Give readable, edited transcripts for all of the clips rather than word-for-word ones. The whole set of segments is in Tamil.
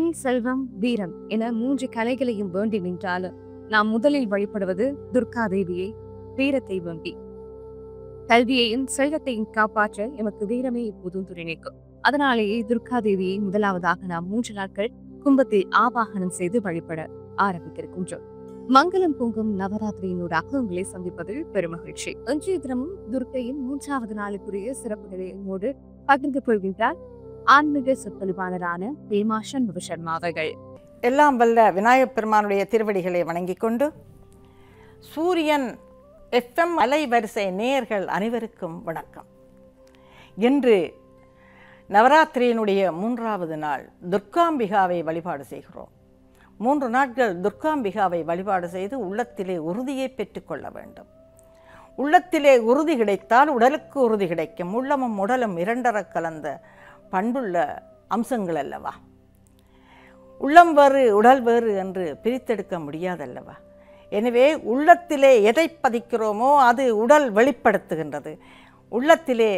கல்வி, செல்வம், வீரம் என 3 கலைகளையும் வேண்டி நின்றாலும் நாம் முதலில் வழிபடுவது துர்கா தேவியை, வீரத்தை வேண்டி. கல்வியையும் செல்வத்தையும் காப்பாற்ற எமக்கு வீரமே எப்போதும் துணை நிற்கும். அதனாலேயே துர்கா தேவியை முதலாவதாக நாம் 3 நாட்கள் கும்பத்தில் ஆவாகனம் செய்து வழிபட ஆரம்பித்திருக்கின்றோம். மங்களம் பொங்கும் நவராத்திரியினூடாக உங்களை சந்திப்பதில் பெருமகிழ்ச்சி. இன்றைய தினமும் துர்க்கையின் 3வது நாளுக்குரிய சிறப்புகளை என்னோடு பகிர்ந்து கொள்கின்றார் ஆன்மீக சொற்பொழிவாளரான பேமா சண்முக சர்மா அவர்கள். எல்லாம் வல்ல விநாயகப் பெருமானுடைய திருவடிகளை வணங்கிக் கொண்டு, சூரியன் FM அலைவரிசை நேயர்கள் அனைவருக்கும் வணக்கம். இன்று நவராத்திரியினுடைய 3வது நாள் துர்காம்பிகாவை வழிபாடு செய்கிறோம். 3 நாட்கள் துர்காம்பிகாவை வழிபாடு செய்து உள்ளத்திலே உறுதியை பெற்றுக்கொள்ள வேண்டும். உள்ளத்திலே உறுதி கிடைத்தால் உடலுக்கு உறுதி கிடைக்கும். உள்ளமும் உடலும் இரண்டர கலந்த பண்புள்ள அம்சங்கள் அல்லவா. உள்ளம் வேறு உடல் வேறு என்று பிரித்தெடுக்க முடியாதல்லவா. எனவே உள்ளத்திலே எதை பதிக்கிறோமோ அது உடல் வெளிப்படுத்துகின்றது. உள்ளத்திலே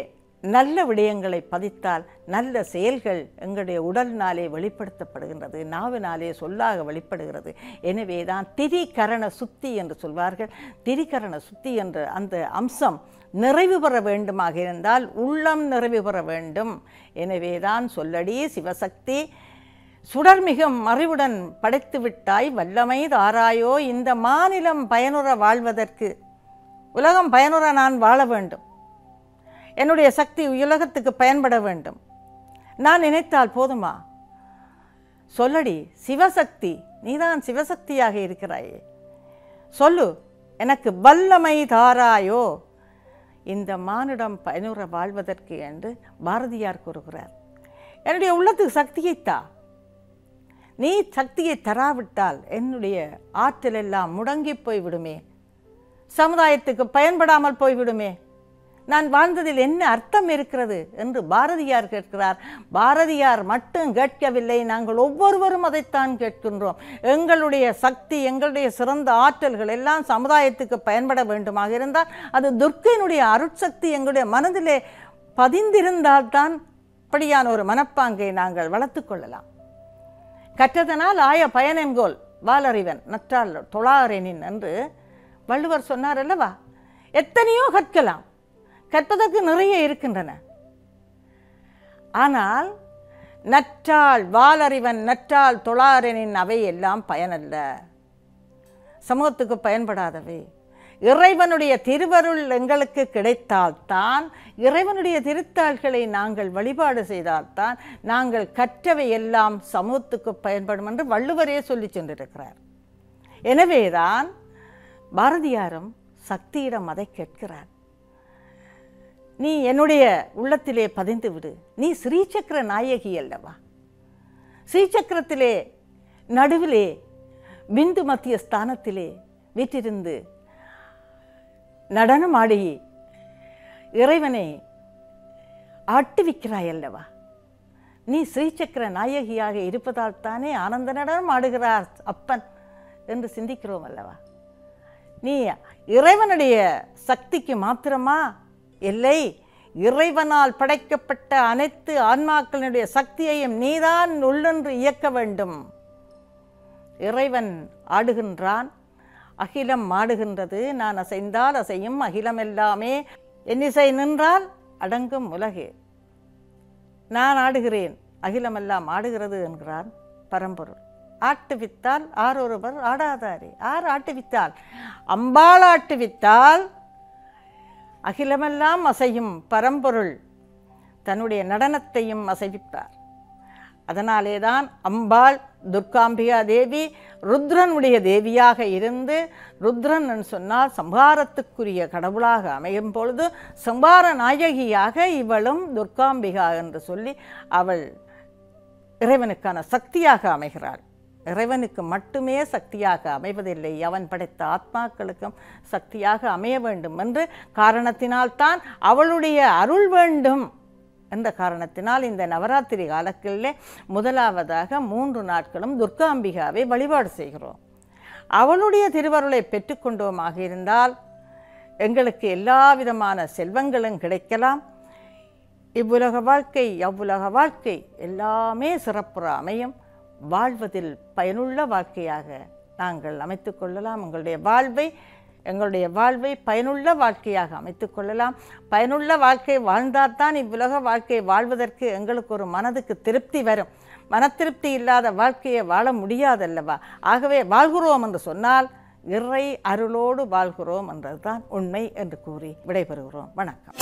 நல்ல விடயங்களை பதித்தால் நல்ல செயல்கள் எங்களுடைய உடலினாலே வெளிப்படுத்தப்படுகின்றது, நாவினாலே சொல்லாக வெளிப்படுகிறது. எனவே தான் திரிகரண சுத்தி என்று சொல்வார்கள். திரிகரண சுத்தி என்ற அந்த அம்சம் நிறைவு பெற வேண்டுமாக இருந்தால் உள்ளம் நிறைவு பெற வேண்டும். எனவே தான் சொல்லடி சிவசக்தி சுடர்மிகும் அறிவுடன் படைத்து விட்டாய், வல்லமை தாராயோ இந்த மாநிலம் பயனுற வாழ்வதற்கு. உலகம் பயனுற நான் வாழ வேண்டும். என்னுடைய சக்தி உலகத்துக்கு பயன்பட வேண்டும். நான் நினைத்தால் போதுமா? சொல்லடி சிவசக்தி, நீதான் சிவசக்தியாக இருக்கிறாயே, சொல்லு எனக்கு வல்லமை தாராயோ இந்த மானிடம் பயனுற வாழ்வதற்கு என்று பாரதியார் கூறுகிறார். என்னுடைய உள்ளத்துக்கு சக்தியைத்தா. நீ சக்தியை தராவிட்டால் என்னுடைய ஆற்றல் எல்லாம் முடங்கி போய்விடுமே, சமுதாயத்துக்கு பயன்படாமல் போய்விடுமே, நான் வாழ்ந்ததில் என்ன அர்த்தம் இருக்கிறது என்று பாரதியார் கேட்கிறார். பாரதியார் மட்டும் கேட்கவில்லை, நாங்கள் ஒவ்வொருவரும் அதைத்தான் கேட்கின்றோம். எங்களுடைய சக்தி, எங்களுடைய சிறந்த ஆற்றல்கள் எல்லாம் சமுதாயத்துக்கு பயன்பட வேண்டுமாக இருந்தால் அது துர்க்கையினுடைய அருட்சக்தி எங்களுடைய மனதிலே பதிந்திருந்தால்தான் அப்படியான ஒரு மனப்பாங்கை நாங்கள் வளர்த்து கொள்ளலாம். கற்றதனால் ஆய பயனென்கோல் வாலறிவன் நற்றால் தொழாரெனின் என்று வள்ளுவர் சொன்னார் அல்லவா. எத்தனையோ கற்கலாம், கற்பதற்கு நிறைய இருக்கின்றன. ஆனால் நற்றால் வாலறிவன் நற்றால் தொழாரெனின் அவை எல்லாம் பயனல்ல, சமூகத்துக்கு பயன்படாதவை. இறைவனுடைய திருவருள் எங்களுக்கு கிடைத்தால்தான், இறைவனுடைய திருத்தாள்களை நாங்கள் வழிபாடு செய்தால்தான் நாங்கள் கற்றவை எல்லாம் சமூகத்துக்கு பயன்படும் என்று வள்ளுவரே சொல்லி சென்றிருக்கிறார். எனவேதான் பாரதியாரும் சக்தியிடம் அதை கேட்கிறார். நீ என்னுடைய உள்ளத்திலே பதிந்து விடு. நீ ஸ்ரீசக்கர நாயகி அல்லவா. ஸ்ரீசக்கரத்திலே நடுவிலே பிந்து மத்திய ஸ்தானத்திலே வீற்றிருந்து நடனமாடி இறைவனை ஆட்டுவிக்கிறாய் அல்லவா. நீ ஸ்ரீசக்கர நாயகியாக இருப்பதால் தானே ஆனந்த நடனம் ஆடுகிறார் அப்பன் என்று சிந்திக்கிறோம் அல்லவா. நீ இறைவனுடைய சக்திக்கு மாத்திரமா? இல்லை, இறைவனால் படைக்கப்பட்ட அனைத்து ஆன்மாக்களினுடைய சக்தியையும் நீதான் உள்ளென்று இயக்க வேண்டும். இறைவன் ஆடுகின்றான், அகிலம் ஆடுகின்றது. நான் அசைந்தால் அசையும் அகிலம் எல்லாமே, என்னிசை நின்றால் அடங்கும் உலகே. நான் ஆடுகிறேன், அகிலமெல்லாம் ஆடுகிறது என்கிறான் பரம்பொருள். ஆட்டுவித்தால் ஆரொருவர் ஆடாதாரே. ஆர் ஆட்டுவித்தால்? அம்பாள் ஆட்டுவித்தால் அகிலமெல்லாம் அசையும் பரம்பொருள் தன்னுடைய நடனத்தையும் அசைவிப்பார். அதனாலே தான் அம்பாள் துர்காம்பிகா தேவி ருத்ரனுடைய தேவியாக இருந்து, ருத்ரன் சொன்னால் சம்ஹாரத்துக்குரிய கடவுளாக அமையும் பொழுது சம்ஹார நாயகியாக இவளும் துர்காம்பிகா என்று சொல்லி அவள் இறைவனுக்கான சக்தியாக அமைகிறாள். இறைவனுக்கு மட்டுமே சக்தியாக அமைவதில்லை, அவன் படைத்த ஆத்மாக்களுக்கும் சக்தியாக அமைய வேண்டும் என்ற காரணத்தினால்தான் அவளுடைய அருள் வேண்டும் என்ற காரணத்தினால் இந்த நவராத்திரி காலங்களிலே முதலாவதாக 3 நாட்களும் துர்காம்பிகாவை வழிபாடு செய்கிறோம். அவளுடைய திருவருளை பெற்றுக்கொண்டோமாக இருந்தால் எங்களுக்கு எல்லா விதமான செல்வங்களும் கிடைக்கலாம். இவ்வுலக வாழ்க்கை அவ்வுலக வாழ்க்கை எல்லாமே சிறப்புற அமையும். வாழ்வதில் பயனுள்ள வாழ்க்கையாக நாங்கள் அமைத்து கொள்ளலாம். எங்களுடைய வாழ்வை பயனுள்ள வாழ்க்கையாக அமைத்து கொள்ளலாம். பயனுள்ள வாழ்க்கை வாழ்ந்தால்தான் இவ்வுலக வாழ்க்கையை வாழ்வதற்கு எங்களுக்கு ஒரு மனதுக்கு திருப்தி வரும். மன திருப்தி இல்லாத வாழ்க்கையை வாழ முடியாதல்லவா? ஆகவே வாழ்கிறோம் என்று சொன்னால் இறை அருளோடு வாழ்கிறோம் என்றதுதான் உண்மை என்று கூறி விடைபெறுகிறோம். வணக்கம்.